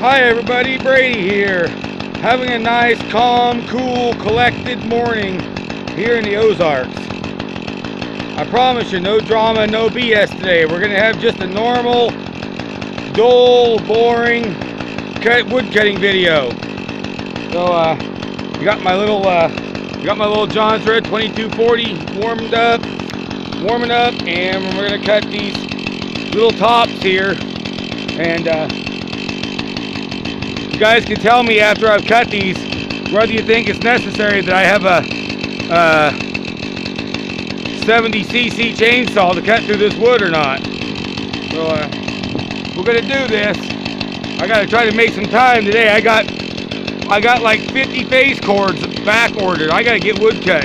Hi everybody, Brady here. Having a nice, calm, cool, collected morning here in the Ozarks. I promise you, no drama, no BS today. We're going to have just a normal, dull, boring wood cutting video. So, we got my little Johns Red 2240 warming up, and we're going to cut these little tops here. And, you guys can tell me after I've cut these whether you think it's necessary that I have a 70cc chainsaw to cut through this wood or not. So we're gonna do this. I gotta try to make some time today. I got like 50 phase cords back ordered. I gotta get wood cut.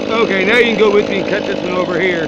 Okay, now you can go with me and cut this one over here.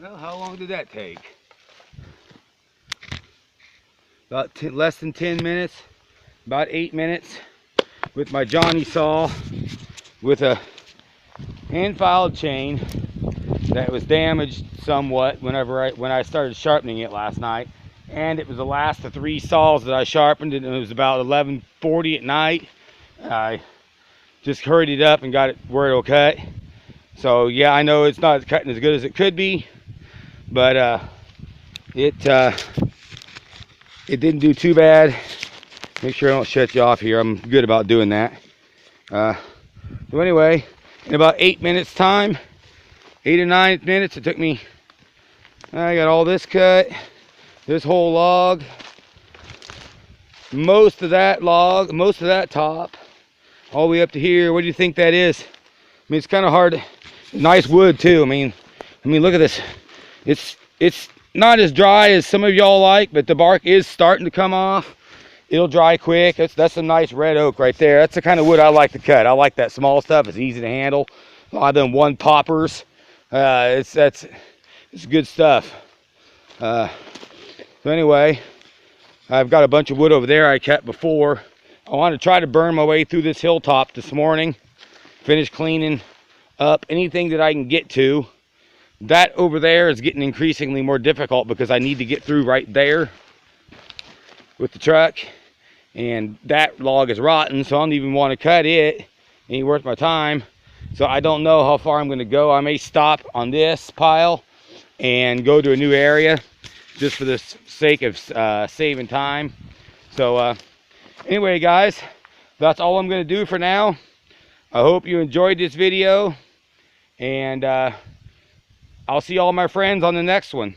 Well, how long did that take? About less than 10 minutes, about 8 minutes with my Johnny saw with a hand-filed chain that was damaged somewhat when I started sharpening it last night. And it was the last of 3 saws that I sharpened, and it was about 11:40 at night. I just hurried it up and got it where it'll cut. So yeah, I know it's not cutting as good as it could be, but it didn't do too bad. Make sure I don't shut you off here. I'm good about doing that. So anyway, in about 8 minutes time, 8 or 9 minutes, it took me. I got all this cut, this whole log, most of that log, most of that top, all the way up to here. What do you think that is? I mean, it's kind of hard. Nice wood too. I mean, look at this. It's not as dry as some of y'all like, but the bark is starting to come off. It'll dry quick. That's some nice red oak right there. That's the kind of wood I like to cut. I like that small stuff. It's easy to handle. A lot of them one poppers. It's good stuff. So anyway, I've got a bunch of wood over there I cut before. I want to try to burn my way through this hilltop this morning. Finish cleaning up anything that I can get to. That over there is getting increasingly more difficult because I need to get through right there with the truck, and that log is rotten, so I don't even want to cut it. It ain't worth my time. So I don't know how far I'm going to go. I may stop on this pile and go to a new area just for the sake of saving time. So anyway, guys, that's all I'm going to do for now. I hope you enjoyed this video, and I'll see all my friends on the next one.